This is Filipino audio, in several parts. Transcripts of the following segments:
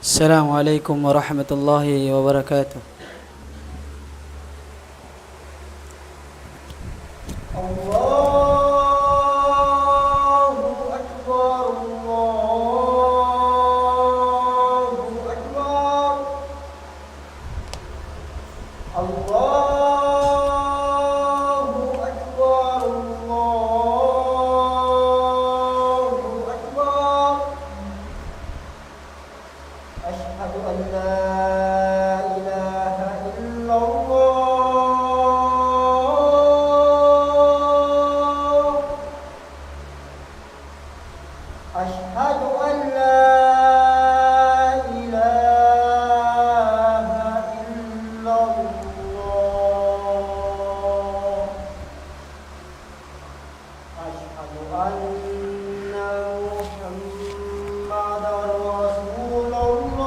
السلام عليكم ورحمة الله وبركاته. الله أكبر الله أكبر الله أكبر الله أكبر أشهد أن لا إله إلا الله أشهد أن لا إله إلا الله أشهد أن محمدا رسول الله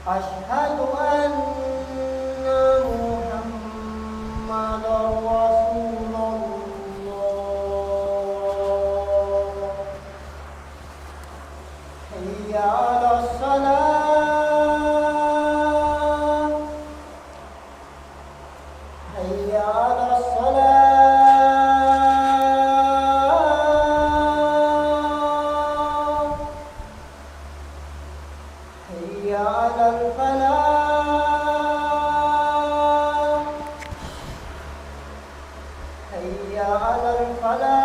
أشهد أن محمدا رسول الله حي على الصلاة حي على الصلاة حي على الفلاح حي على الفلاح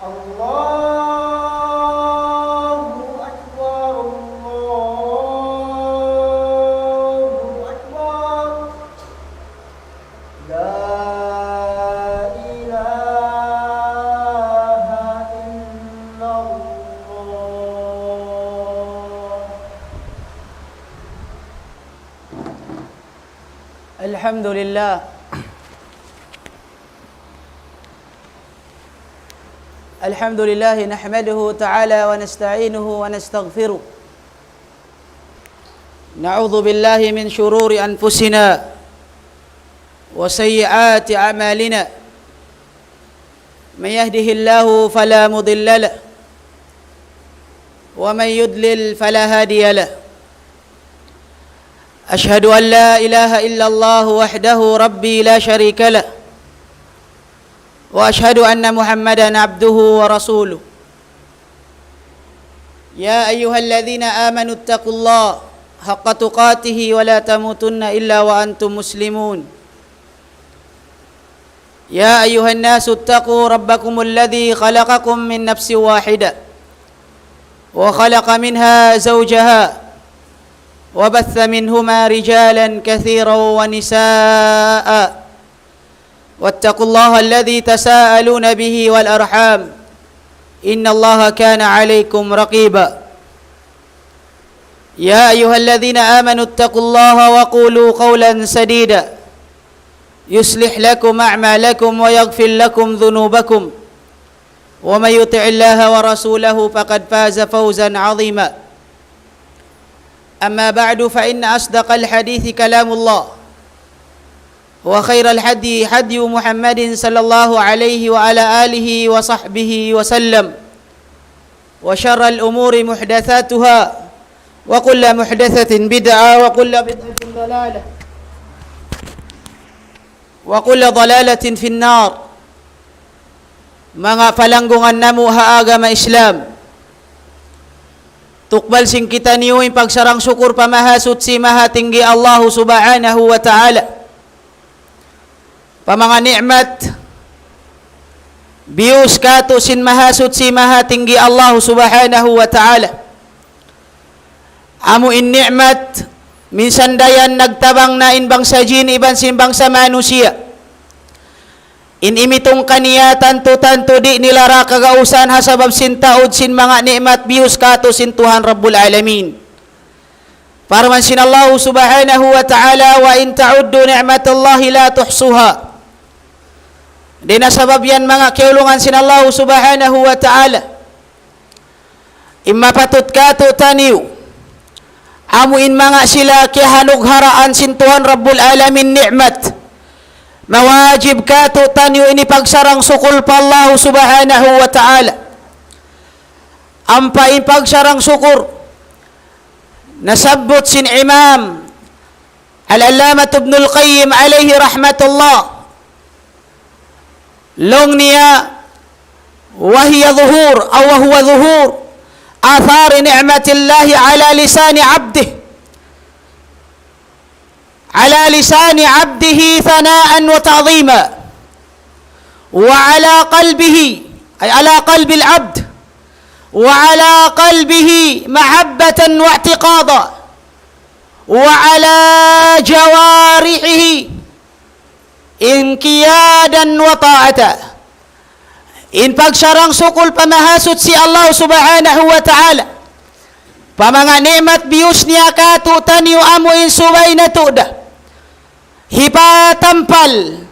الله أكبر الله أكبر لا إله إلا الله. الحمد لله الحمد لله نحمده تعالى ونستعينه ونستغفره. نعوذ بالله من شرور أنفسنا وسيئات أعمالنا. من يهده الله فلا مضل له ومن يضلل فلا هادي له. أشهد أن لا إله إلا الله وحده ربي لا شريك له وأشهد أن محمدا عبده ورسوله. يا أيها الذين آمنوا اتقوا الله حق تقاته ولا تموتن إلا وأنتم مسلمون. يا أيها الناس اتقوا ربكم الذي خلقكم من نفس واحدة وخلق منها زوجها وبث منهما رجالا كثيرا ونساء واتقوا الله الذي تساءلون به والأرحام إن الله كان عليكم رقيبا. يا أيها الذين آمنوا اتقوا الله وقولوا قولا سديدا يصلح لكم أعمالكم ويغفر لكم ذنوبكم ومن يطع الله ورسوله فقد فاز فوزا عظيما. أما بعد فإن أصدق الحديث كلام الله وخير الهدي هدي محمد صلى الله عليه وعلى آله وصحبه وسلم. وشر الأمور محدثاتها وكل محدثة بدعة وكل بدعة ضلالة وكل ضلالة في النار. Mga falanggungan namo ha agama Islam, tukbal sing kita niyo yung pagsarang syukur pamahasut si mahatinggi Allah subhanahu wa ta'ala. Pamanga ni'mat bius kato sin mahasut si mahatinggi Allah subhanahu wa ta'ala. Amu in ni'mat minsan dayan nagtabang na inbang sa jin iban sinbang sa manusia. In imitong kaniyatan tanto di nilara kagausan hasabab sin taod sin mga ni'mat bius kato sin Tuhan Rabbul Alamin. Parman sin Allah subhanahu wa ta'ala wa in ta'uddu ni'matallahi la tuhsuha. Di nasabab yan mga kiulungan sin Allah subhanahu wa ta'ala. Imma patut kato taniw amuin mga sila kihanugharaan sin Tuhan Rabbul Alamin ni'mat. Mawajib ka to tanyo ini pagsarang sukul pa Allah subhanahu wa ta'ala. Ampain pagsarang sukur. Nasabot sin Imam Al-Allamah Ibnul Qayyim alayhi rahmatullah. Long niya وهي ظهور أو وهو ظهور آثار نعمة الله على لسان عبده ثناء وتعظيما وعلى قلبه أي على قلب العبد وعلى قلبه محبة واعتقادا وعلى جوارحه انقيادا وطاعة. In pagsarang sukul pamahasot si Allah subhanahu wa ta'ala. Pamanga nikmat bius niya katutan yu amo in subay na tuda. Hipatampal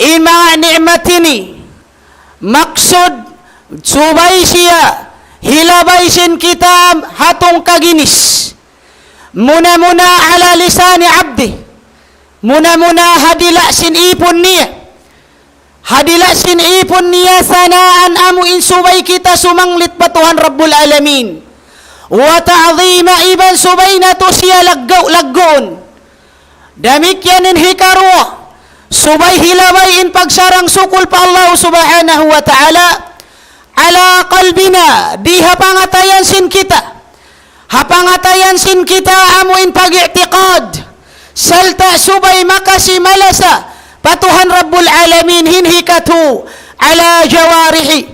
in mga nikmat ini. Maksud subay siya. Hilabay sin kita hatong kaginis. Muna-muna ala lisani abdi. Muna-muna hadila sin ipon niya. Hadila sin ipon niya sanaan amu insubay kita sumanglit pa Tuhan Rabbul Alamin. Wa ta'zima iban subay na to siya laggoon. Damikyan in hikarwa. Subay hilabay in pagsarang sukul pa Allah subhanahu wa ta'ala. Ala qalbina. Di hapangatayan sin kita. Hapangatayan sin kita amu in pag-i'tiqad. Salta subay makasi malasa. Patuhan Rabbul Alamin hinhikatu ala jawarihi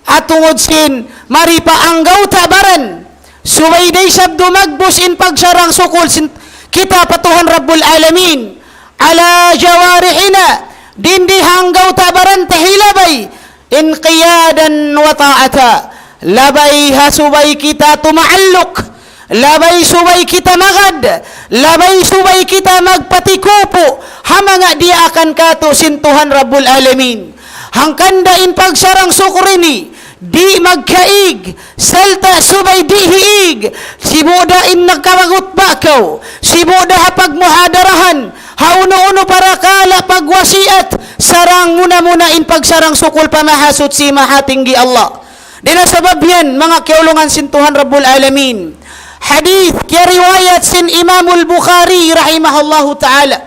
atungod sin maripaanggaw tabaran suwayday sabdo magbus in pagsarang sukul sin kita patuhan Rabbul Alamin ala jawarihina dindi hanggaw tabaran tahilabay inqiyadan wa ta'ata labay hasubay kita tumaalluk. Labay subay kita magad, labay subay kita magpatikupo, hamanga di akan kato sintuhan Rabbul Alamin. Hangkanda in pagsarang sukurini, di magkaig, salta subay di hiig, sibuda in nagkamagut bakaw, sibuda hapag muhadarahan, hauno-uno para kala pagwasiat, sarang muna-muna in pagsarang sukul pamahasot si mahatinggi Allah. Dinasabab yan, mga kiulungan sintuhan Rabbul Alamin. Hadith kaya riwayat sin Imamul Bukhari rahimahullahu ta'ala.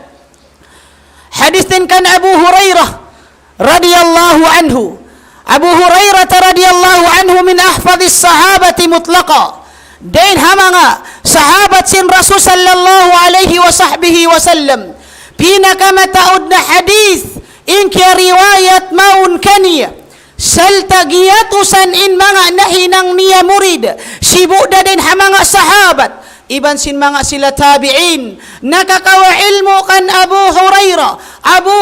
Hadith din kan Abu Hurairah radiyallahu anhu. Abu Hurairah radiyallahu anhu min ahfadis sahabati mutlaqa. Dain hamanga sahabat sin Rasul sallallahu alaihi wa sahbihi wa sallam. Pinakamataod na hadith in kaya riwayat maun kaniya. Saltagiyatusan in mga nahinang niya murid sibuda din ha mga sahabat iban sin mga sila tabi'in nakakawa ilmu kan Abu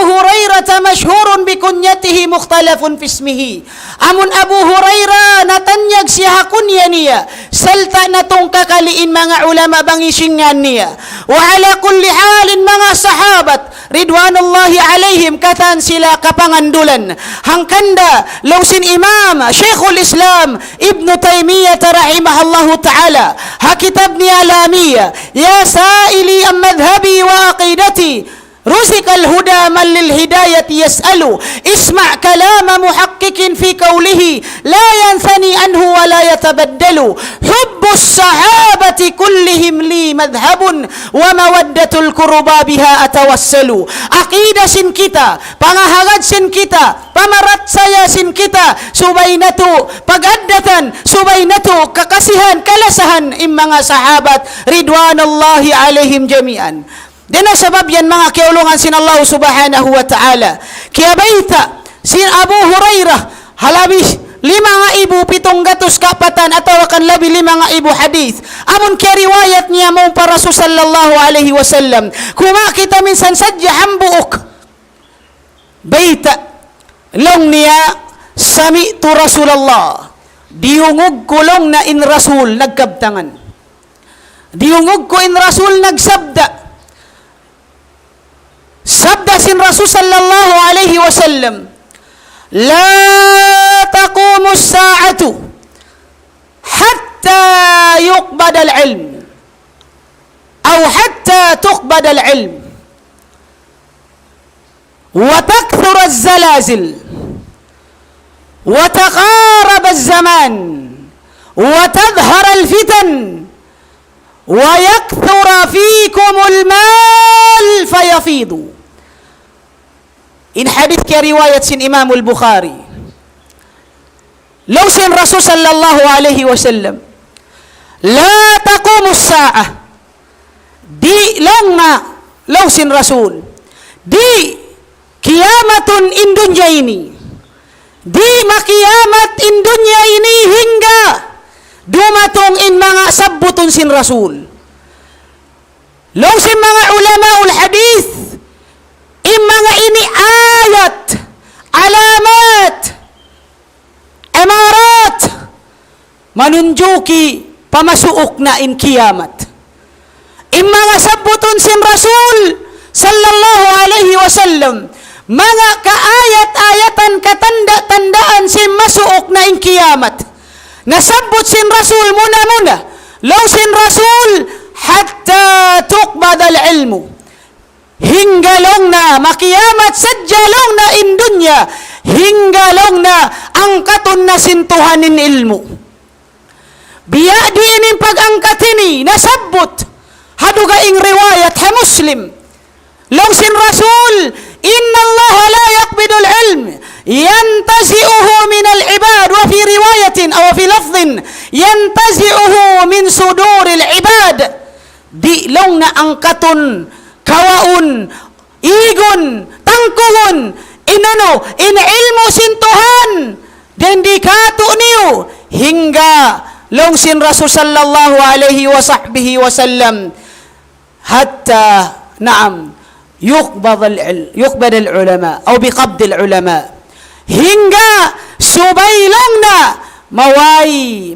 Hurairah ta masyhurun bikunyatihi mukhtalafun fismihi amun Abu Hurairah natanyag siya kunya niya salta na tong kakaliin mga ulama bangisingan niya wa ala kulli halin mga sahabat ridwanullahi alaihim katan sila kapangandulan hangkanda lawsin imam Syekhul Islam Ibn Taymiyyah rahimahullahu ta'ala ha kitab ni alamiya ya sa'ili am madhhabi wa aqidati رزق الهدى من للهداية يسأل اسمع كلام محقق في قوله لا ينثني عنه ولا يتبدل حب الصحابة كلهم لي مذهب ومودة القربى بها أتوسل عقيدة سن kita pangahagad sin kita pamarat saya sin kita subaynatu pagaddatan subaynatu kakasihan kalasahan im mga sahabat ridwanullahi alaihim jami'an. Dina sabab yan mga kiulungan sin Allah subhanahu wa ta'ala. Kaya baita sin Abu Hurairah halabis 5,700 kapatan atau akan labi 5,000 hadis. Amun kaya riwayat niya mo para Rasul sallallahu alaihi wasallam. Kuma kita minsan sadya hambuok. Baita long niya sami'tu Rasulullah. Diungog kulong na in Rasul nagkabtangan. Diungog ko in Rasul nagsabda. Sabda sin Rasul sallallahu alaihi wasallam la taqumu as-sa'atu hatta yuqbada al-ilm أو حتى تقبض العلم وتكثر الزلازل وتقارب الزمان وتظهر الفتن ويكثر فيكم المال فيفيض. In hadith ke riwayat sin Imam al-Bukhari, law sin Rasul sallallahu alaihi wasallam, la taqumu as-sa'ah, di lang na law sin Rasul, di kiamatun in dunya ini, di makiamat in dunya ini hingga dumatong in mga sabbutun sin Rasul. Law sin mga ulamaul hadith, in mga ini ayat, alamat, emarat, manunjuki pamasuok na in kiamat. In mga sabbutun sin Rasul sallallahu alaihi wasallam, mga kaayat-ayatan, katanda-tandaan sin masuok na in kiamat. Nasabot sin Rasul muna-muna, law sin Rasul hatta tuqbad al-ilmu, hinggalong na makiamat sadjalong na in dunya, hinggalong na angkaton na sintuhanin ilmu. Biya diinin pag-angkatini nasabot haduga ing riwayat ha Muslim, law sin Rasul, inna Allah la yaqbidul ilm yantazi'uhu min al-ibad, wa fi riwayatin aw fi lafdhin yantazi'uhu min suduril ibad. Di long na angkaton kawaun, igon, tangkuhon, inano, in ilmu sintuhan, den di kato niyo, hingga long sin Rasul sallallahu alaihi wa sahbihi wa sallam, hatta, naam, yuqbad al-ulama, o biqabd al-ulama, hingga subaylong na,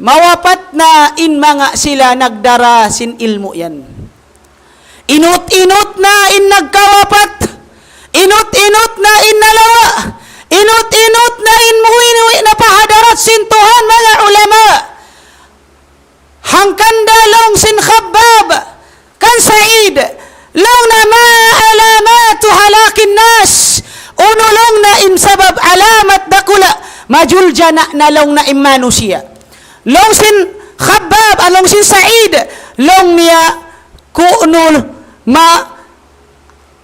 mawapat na in mga sila nagdara sin ilmu yan. Inut-inut na in nagkawapat, inut-inut na in nalawa, inut-inut na in muwi na pahadarat sintuhan mga ulama. Hangkanda long sin Khabbab kan Sa'id, long na ma alamatu halakin nas, unulong na in sabab alamat dakula, majuljana na long na imanusiya. Long sin Khabbab, along sin Sa'id, long niya kunul ma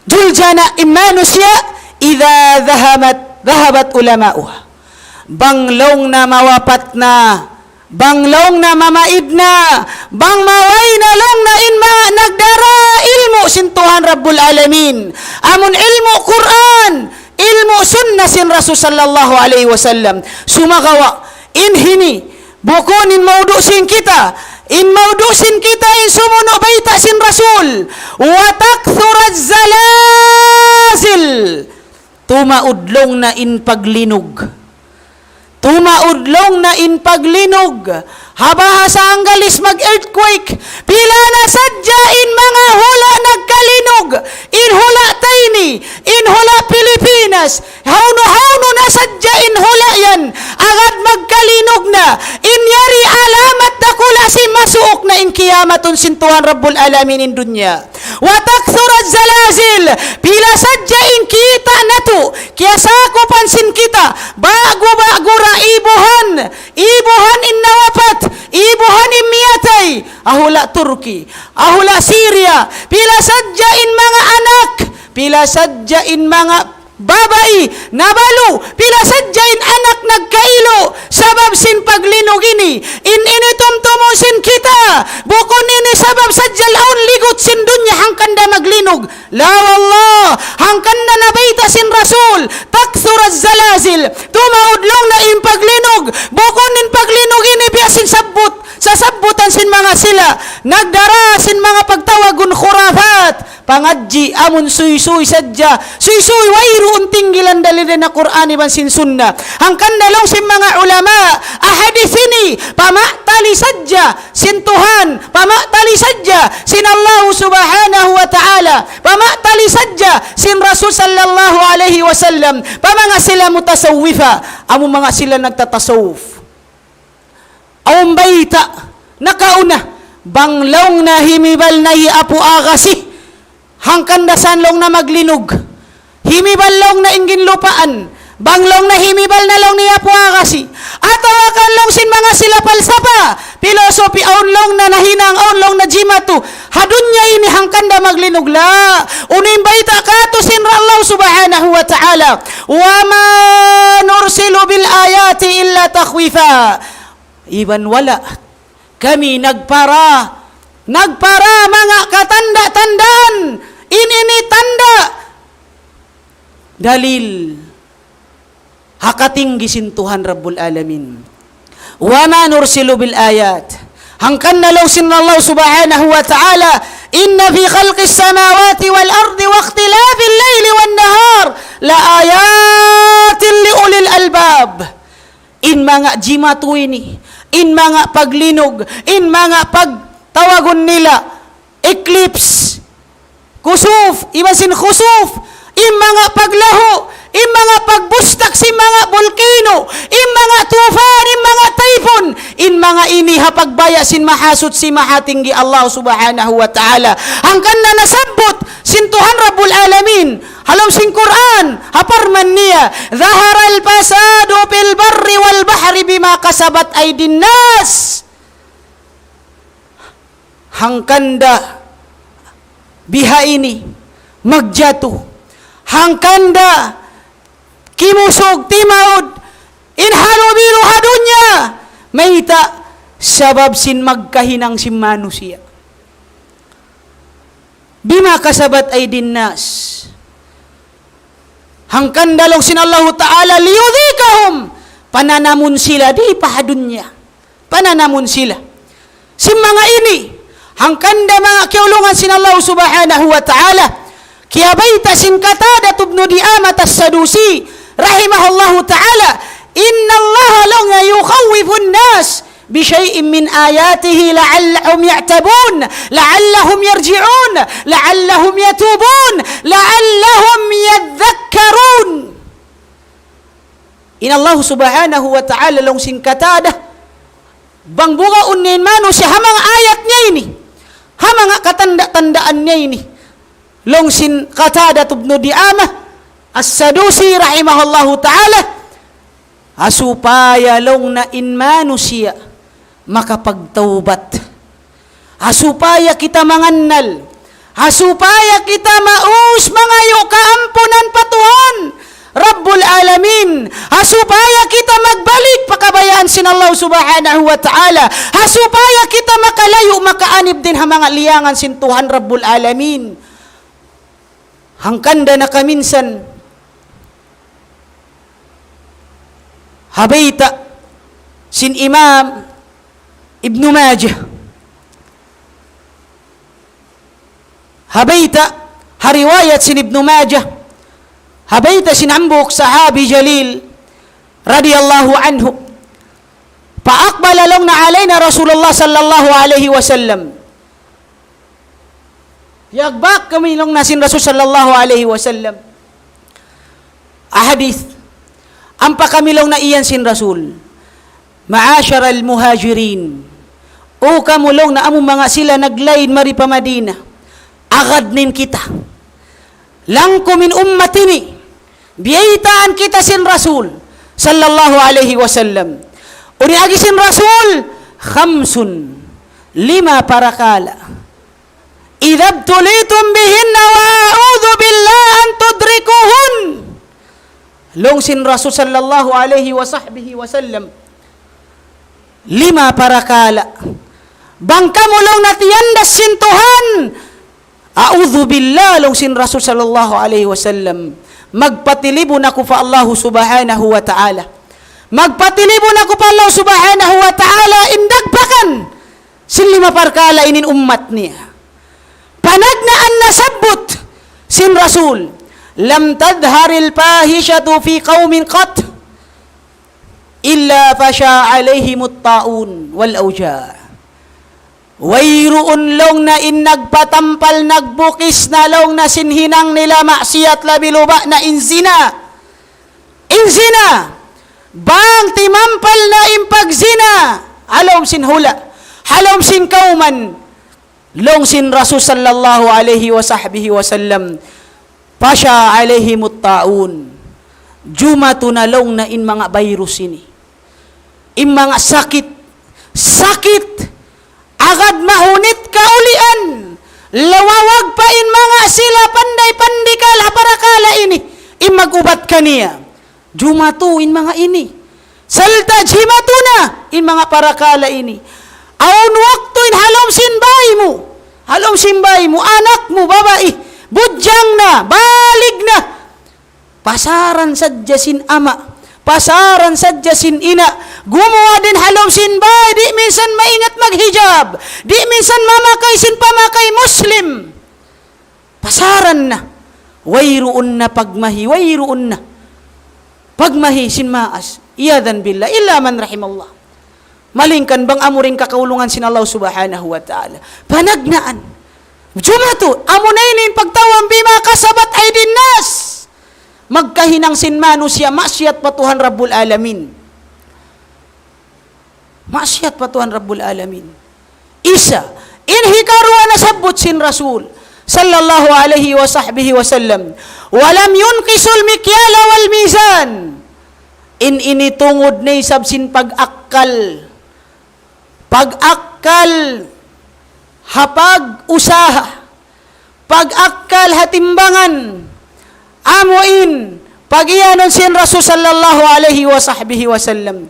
juljana imanusiya idha dhahabat ulama'uha. Banglong na mawapat na, banglong na mamaid na, bang maway na long na in mga nagdara ilmu sintuhan Rabbul Alamin. Amun ilmu Quran, ilmu sunnah sin Rasul sallallahu alaihi wasallam, sumagawa inhini bukunin maudusin kita, in maudusin kita in sumuno baita sin Rasul, wa takthura zalazil, tumaudlong na in paglinog, tumaudlong na in paglinog, habahasa ang galis mag-earthquake, pila na sadya in mga hula nagkalinog, in hula Tayni, in hula Pilipinas, hauno na sadya in hula yan, agad magkalinog na, in yari alamat dakula si masuok na in kiyamatun sintuhan Rabbul Alamin in dunya. Wa takthura zalazil, pila sadya in kita nato, kaya sakupan sin kita, bago ra ibuhan in nawapat, ibuhan in miyatay, ahula Turki, ahula Syria, pila sadya in mga anak, pila sadya in mga babae, nabalo, pila sadya in anak nagkailo, sabab sin paglinog ini, in initumtumo sin kita, bukon ini sabab sadya laon ligot sin dunya hangkanda maglinog. La wallah, hangkanda nabaita sin Rasul, takthur az-zalazil, tumaudlong na in paglinog, bukon in paglinog ini biya sin sabot, sasabutan sin mga sila, nagdara sin mga pagtawagun khurafat, pangadji amun suy-suy sadya, suy-suy wairu unting gilan dalil na Qur'an iban sin sunnah, hangkan dalong sin mga ulama ahadith ini, pamatali sadya sin Tuhan, pamatali sadya sin Allah subhanahu wa ta'ala, pamatali sadya sin Rasul sallallahu alaihi wasallam, pamanga sila mutasawwifa, among mga sila nagtatasawuf, awang baita, nakauna, banglong na himibal na hiapu agasi, hangkan dasanlong na maglinog, himibal long na ingin lupaan, banglong na himibal na long niya po agasi, at awakan long sin mga sila palsapa, filosofi onlong na nahinang onlong na jimatu, hadunya ini hangkanda maglinog la, unim baita kato sinra Allah subhanahu wa ta'ala, wa ma nursilu bil ayati illa takhwifa, iban wala, kami nagpara mga katanda-tandaan, ini tanda, dalil, hakatinggi sin Tuhan Rabbul Alamin. Wa ma nursilu bil ayat. Hangkan na law sin Allah subhanahu wa ta'ala, inna fi khalqis samawati wal ardi wa ikhtilafil layli wan nahar la ayatin li ulil albab. In mga jimatu ini, in mga paglinog, in mga pagtawagon nila, eclipse, kusuf, ibasin khusuf, in mga paglaho, in mga pagbustak si mga volcano, in mga tufan, in mga typhoon, in mga ini hapagbaya sin mahasut si mahatinggi Allah subhanahu wa ta'ala. Hangkan na nasabot sin Tuhan Rabbul Alamin, halam sin Quran, haparman niya, zahara al-fasadu fil barri wal bahri bima kasabat aydin nas. Hangkanda biha ini magjatuh, hangkanda kimusog timaod inhalo biru hadunya mayta sabab sin magkahinang si manusia bima kasabat aydin nas, hangkan dalong sin Allah ta'ala liyudhikahum, pananamun sila di pahadunya, pananamun sila sin mga ini, hangkan da mga kiulungan sin Allah subhanahu wa ta'ala, kiyabaita sin Qatadah ibn Di'amah as-Sadusi rahimahullahu ta'ala, inna Allah long yukhawwifun nas بشيء من آياته لعلهم يعتبون لعلهم يرجعون لعلهم يتوبون لعلهم يذكرون. إن الله سبحانه وتعالى لون سين Qatadah bang bunga unin manusia hamang ayatnya ini, hamang katanda-tandaannya ini, long sin Qatadah ibn Di'amah as-Sadusi rahimahullahu ta'ala, asupaya long na in manusia makapagtaubat, asupaya kita mangannal, asupaya kita maus mangayo kaampunan patuhan Rabbul Alamin, asupaya kita magbalik pakabayaan sin Allah subhanahu wa ta'ala, asupaya kita makalayo makaanib din hamang liyangan sin Tuhan Rabbul Alamin. Hangkanda na kaminsan habayta sin Imam Ibn Majah, habayta hariwayat sin Ibn Majah, habayta sin ambuk sahabi jalil radiyallahu anhu, paaqbala long na alayna Rasulullah sallallahu alaihi wasallam, yagbak kami long nasin Rasul sallallahu alaihi wasallam, ahadith ampa kami long na iyan sin Rasul, ma'ashara al-muhajirin, o kamulong na among mga sila naglain mari pa Madina, agad nin kita, lang kumin ummatini, biyaitaan kita sin Rasul, sallallahu alaihi wasallam, uriagi sin Rasul, khamsun, 5 parakala, idabtulitum bihinna wa a'udhu billah an tudrikuhun, long sin Rasul sallallahu alaihi wa sahbihi wasallam, 5 parakala, bangka mulong natiyandas sin Tuhan, a'udhu billah long sin Rasul sallallahu alaihi wasallam, magpatilibon ako pa Allah subhanahu wa ta'ala, magpatilibon ako pa Allah subhanahu wa ta'ala, indagbakan sin 5 parakala inin ummat niya, panagnaan na sabot sin Rasul, lam tadharil pahishatu fi qawmin qat illa fasha alaihimut taun wal auja, wayruun long na in nagpatampal nagbukis na long na sinhinang nila maksiyat labiluba na inzina bang timampal na impagzina alom sinhula, halom sin kauman, long sin Rasul sallallahu alaihi wa sahbihi wa sallam, pasya alaihimut taun, jumatu na long na in mga virus ini, in mga sakit, agad mahunit kaulian, lawawag pa in mga sila panday-pandikal, haparakala ini, in magubat kaniya, jumatu in mga ini, salta jimatu na, in mga parakala ini, aun waktu in halom simbay mo, anak mo, babae, budyang na, balig na, pasaran sadya sin ama, pasaran sadya sin ina, gumawa din halom sinbay, di minsan maingat maghijab, di minsan mamakay sin pamakay Muslim, pasaran na, wayruun na pagmahi sin maas, iyadan billah, illa man rahimallah. Malingkan bang amuring kakaulungan sin Allah subhanahu wa ta'ala. Panagnaan. Jumatu, amunainin pagtawang bima kasabat ay dinnas. Magkahinang sin manusia, masyat patuhan Rabbul Alamin. Masyat patuhan Rabbul Alamin. Isa, inhikaruwa na sabot sin Rasul sallallahu alaihi wa sahbihi wa sallam. Walam yunqisul mikyala wal mizan. Initungod na isab sin pag-akkal, hapag usaha, pag-akkal hatimbangan, amuin, pag-iyanon sin Rasul sallallahu alaihi wa sahbihi wa sallam.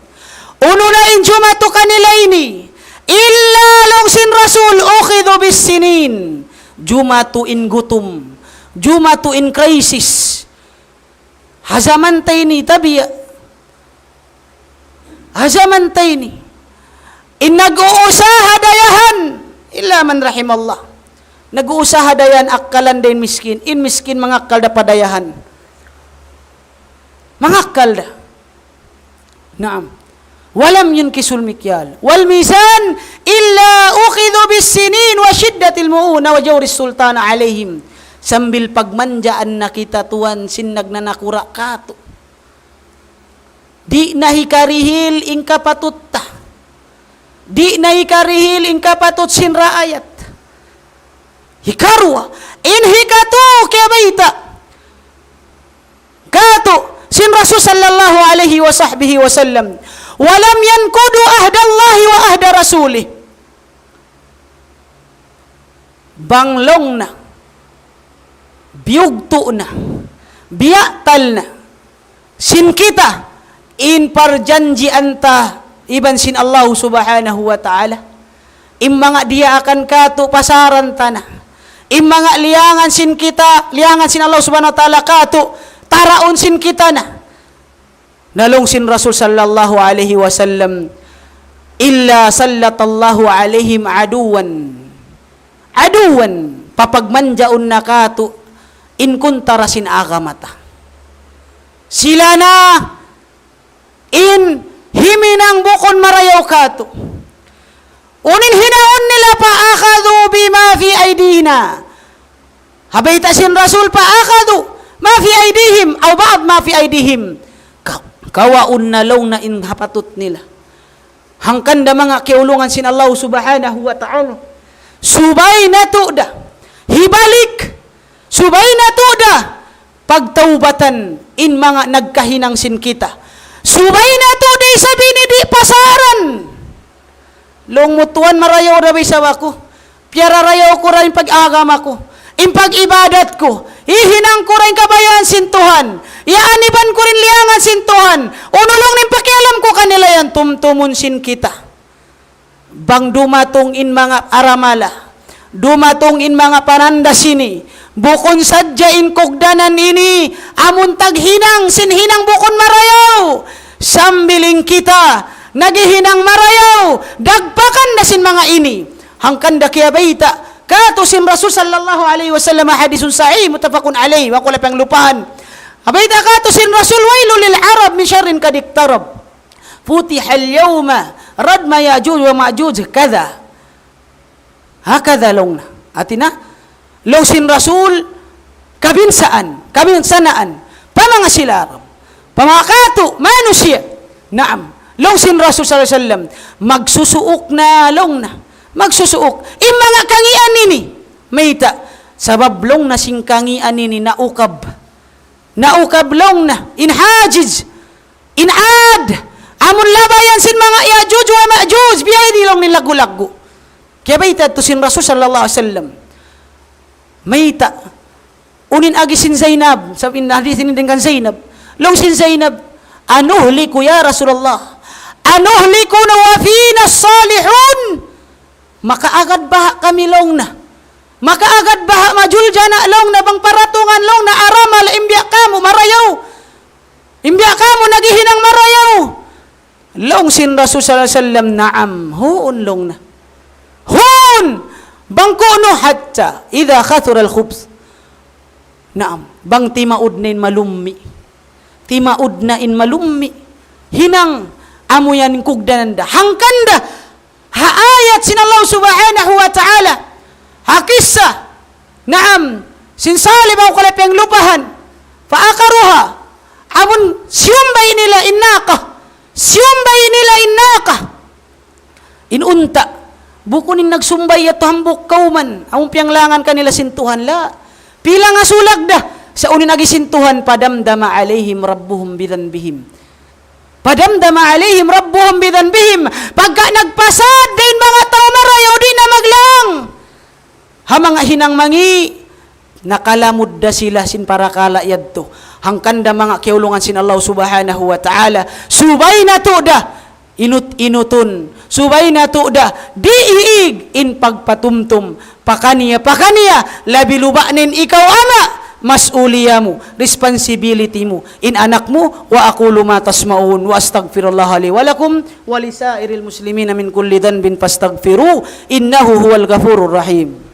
Uno na in jumatu kanila ini, illa long sin Rasul ukhidu bis sinin, jumatu in gutum, jumatu in crisis, hazamantay ni tabiya, hazamantay ni, in nag-uusaha dayahan, illa man rahimallah. Nag-uusaha dayan akkalan din miskin. In miskin mangakal da padayahan. Mangakal da. Naam. Walam yunkisul mikyal. Wal mizan illa ukhidu bis sinin wa shiddatil muuna wa jawris sultana alaihim. Sambil pagmanjaan na kita tuan sinag na nakura kato. Di nahikarihil ingka patutta. Di nahikarihil ingka patut sin raayat. Hikarwa. In hikatu kaya baita. Kato. Sin Rasul sallallahu alaihi wa sahbihi wa sallam. Walam yankudu ahdallahi wa ahda rasulih. Banglong na. Biyugto na. Biyatal na. Sin kita. In parjanji anta. Iban sin Allah subhanahu wa ta'ala. In mga diya akan kato pasaran tanah. In mga liangan sin kita, liangan sin Allah subhanahu wa ta'ala kato, taraon sin kita na. Nalong sin Rasul sallallahu alaihi wasallam, illa sallatallahu alaihim aduwan. Aduwan, papagmanjaon na kato, in kuntara sin agamata. Sila na, in himinang bukon marayaw kato. Unin hinaon nila paakadu bima fi aidina. Habayta sin Rasul paakadu ma fi aidihim aw ba'd ma fi aidihim. Kawaun na long na in hapatot nila. Hangkan da mga kiulungan sin Allah subhanahu wa ta'ala. Subay na tuda. Hibalik. Subay na tuda. Pagtaubatan in mga nagkahinang sin kita. Subay na to di sabi ni di pasaran. Long mutuan marayaw na sa ako. Piyara rayaw ko rin pag-agama ko. In pag-ibadat ko. Ihinang ko rin kabayan sintuhan. Ianiban ko rin liangan sintuhan. Unulong nin pakialam ko kanila yan. Tumtumun sin kita. Bang dumatong in mga aramala. Dumatong in mga panandasini. Bukon sadya in kogdanan ini. Amun taghinang sinhinang bukon marayaw. Sambiling kita, nagihinang marayaw, dagpakan na sin mga ini. Hangkan da kaya baita, kato sin Rasul sallallahu alaihi wasallam hadisun sahih, mutafakun alaihi, wa kula pang lupahan. Abaita kato sin Rasul, wailu lil Arab min syarrin kadiktarab. Futihal yawma, radma yajuj wa ma'juj, kada. Hakada long na. Atina, long sin Rasul, kabinsanaan, pamanga silarab. Pamakato, manusia. Naam. Long sin Rasul sallallahu alaihi wasallam, magsusuok na long na. magsusuok. Mga kangian nini, mayta, sabab long na sing kangian nini naukab long na, inhajiz, inad, amun labayan sin mga Yajuj wa Majuj, biyay nilong nilagu-lagu. Kaya mayta, to sin Rasul sallallahu alaihi wasallam, mayta, unin agi sin Zainab, sabi na hadithin dengan Zainab, long sin Zainab, anuhliku ya Rasulullah, anuhliku na wafina salihun, makaagad baha kami long na, makaagad baha majul jana long na bang paratungan long na aramal imbya kamu marayaw, imbya kamu nagihinang marayaw. Long sin Rasul sallallahu alaihi wasallam, naam, huun long na, huun, bangko no hatta idha khathura al-khubz, naam, bang timaud na in malummi, timaud na in malummi, hinang amuyan kugdananda, hangkanda, haayat sin Allah subhanahu wa ta'ala, hakissa, naam, sinsali ba kulay piyang lupahan, faakaruha, amun siyumbay nila innaka, siyumbay nila innaka, inunta, bukunin nagsumbay at hambok kauman, amun piyang langan kanila sintuhan, la, pila nga sulag dah, sa unin nagisintuhan, padamdama alaihim rabbuhum bidanbihim, padamdama alaihim rabbuhum bidanbihim, pagka nagpasad din mga tao marayaw di na maglang, ha mga hinang mangi, nakalamud da sila sin para kalayad to, hangkanda mga kiulungan sin Allah subhanahu wa ta'ala, subay na to da, inut-inutun, subay na to da, diiig, in pagpatumtum, pakaniya, labi lubanin ikaw ama, mas'uliyamu, responsibility mo, in anak mo, wa aqulu ma tasma'un, wa astaghfirullah li walakum, wa lisairil muslimina min kulli dhanbin fastaghfiru, innahu huwal ghafurur rahim.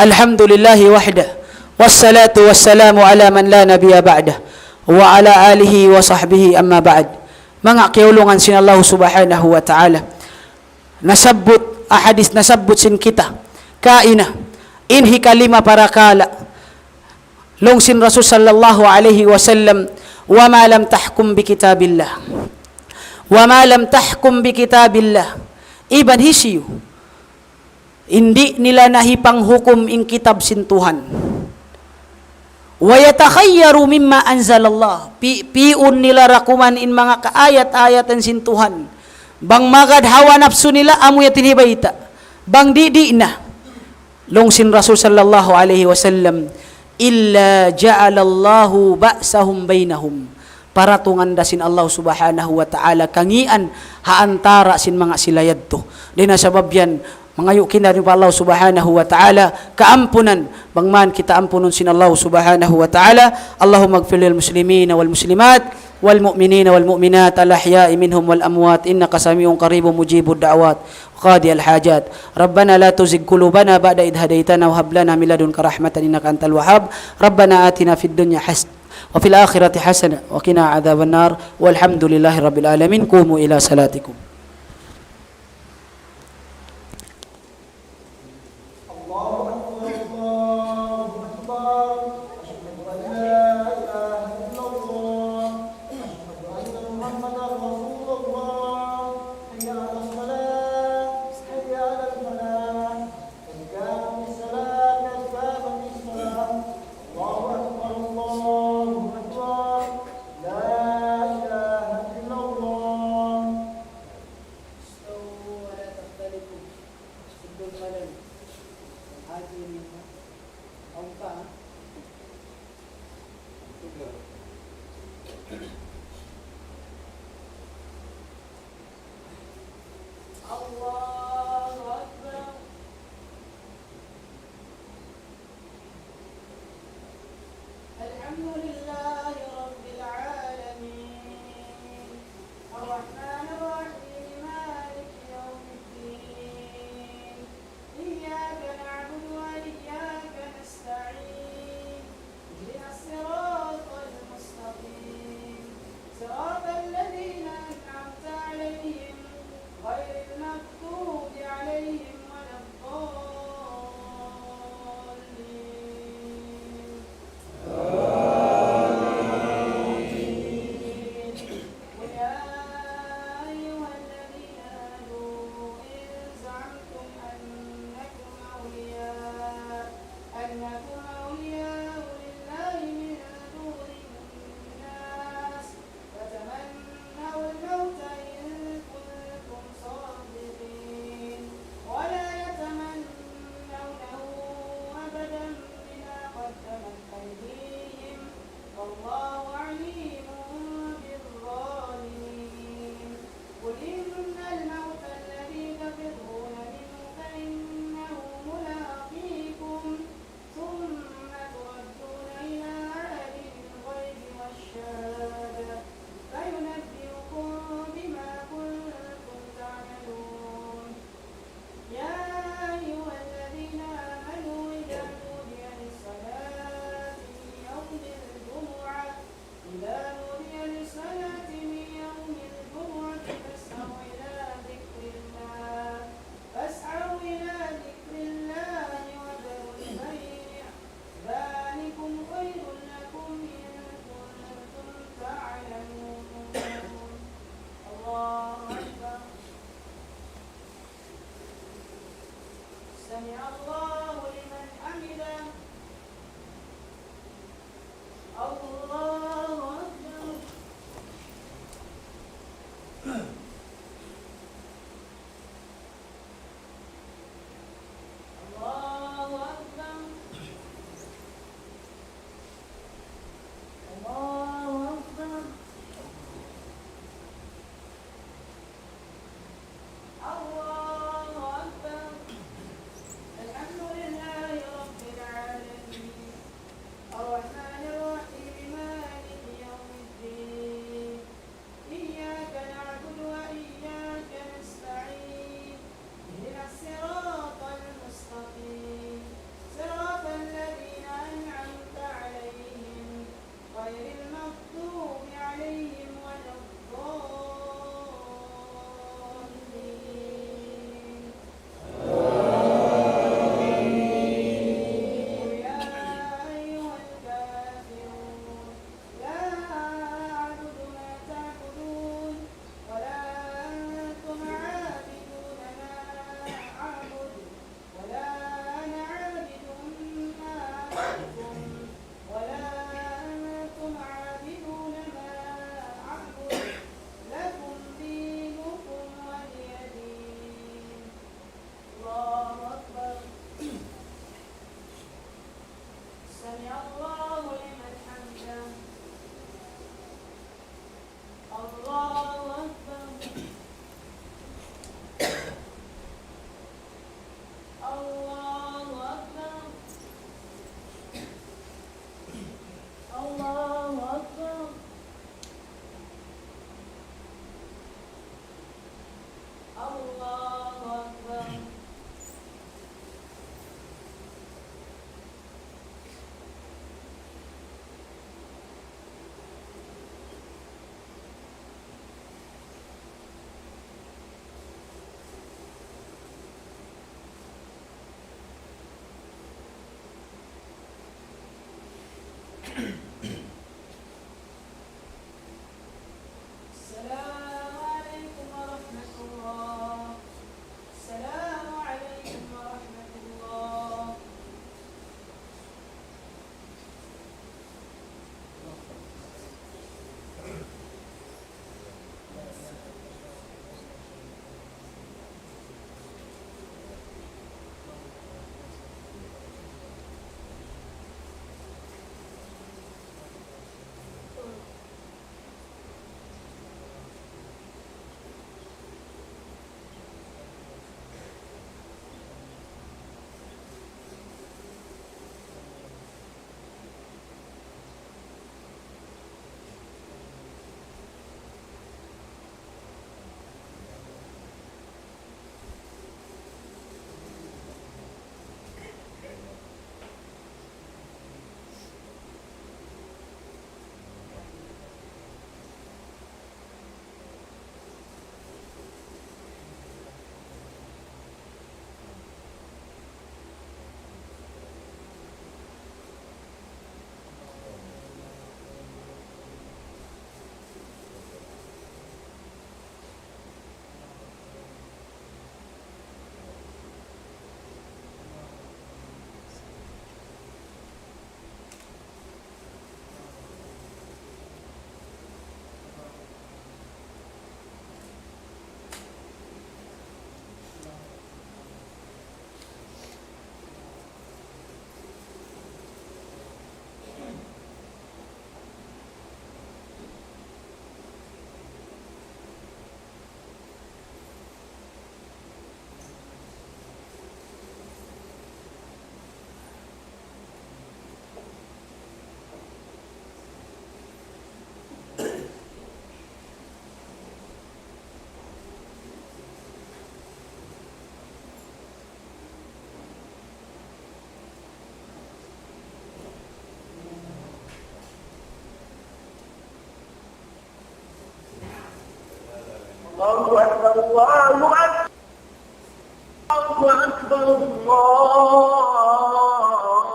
Alhamdulillahi wahdah, wassalatu wassalamu ala man la nabiyya ba'dah, wa ala alihi wa sahbihi amma ba'd. Mga kiulungan sin Allah subhanahu wa ta'ala, nasabut, ahadis nasabut sin kita, kaina, inhi kalima para kala, long sin Rasul sallallahu alaihi wasallam, wa ma lam tahkum bi kitabillah, wa ma lam tahkum bi kitabillah, iban hisiyu, hindi nila nahipang hukum ing kitab sin Tuhan, wa yatakhayyaru mimma anzalallah, piun nila rakuman in mga kaayat-ayatan sin Tuhan, bang magad hawa nafsu nila amu yatin hibayta, bang di na, long sin Rasul sallallahu alaihi wasallam, illa ja'alallahu ba'sahum bainahum, paratungan da sin Allah subhanahu wa ta'ala kangian haantara sin mga silayad to, di na sabab yan, mangayukin na rin pa Allah subhanahu wa ta'ala kaampunan, bangman kita ampunon sin Allah subhanahu wa ta'ala. Allahumma gfir lil muslimina wal muslimat wal mu'minina wal mu'minat al ahya'i minhum wal amwat, innaka sami'un qaribun mujibud da'wat qadi al hajat. Rabbana la tuzigh qulubana ba'da idh hadaitana wa hab lana min ladunka rahmatan innaka antal wahhab. Rabbana atina fid dunya hasanah wa fil akhirati hasanah wa qina adzaban nar. Walhamdulillahi rabbil alamin. Qumu ila salatikum. الله أكبر الله أكبر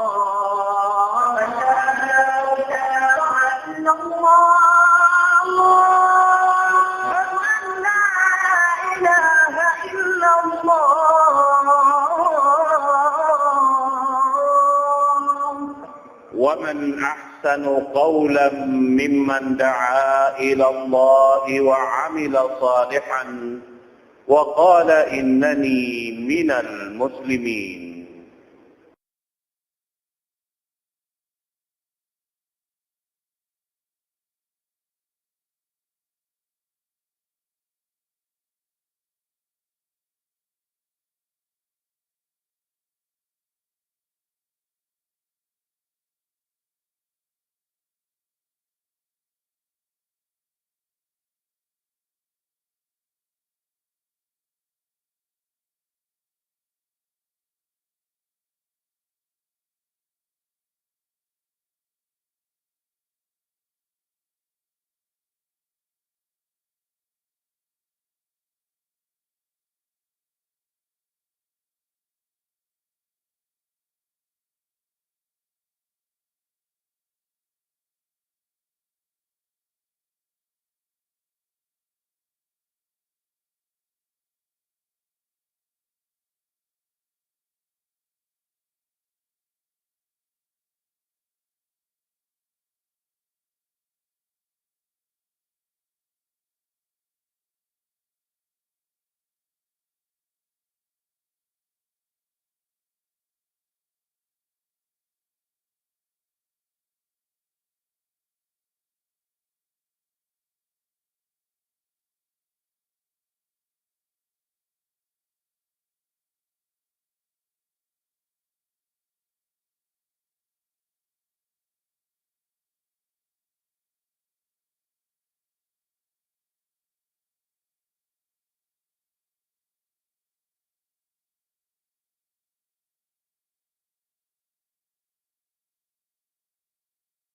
الله لا إله إلا الله لا إله إلا الله ومن أحسن قولا ممن دعا إلى الله وعمل صالحا وقال إنني من المسلمين.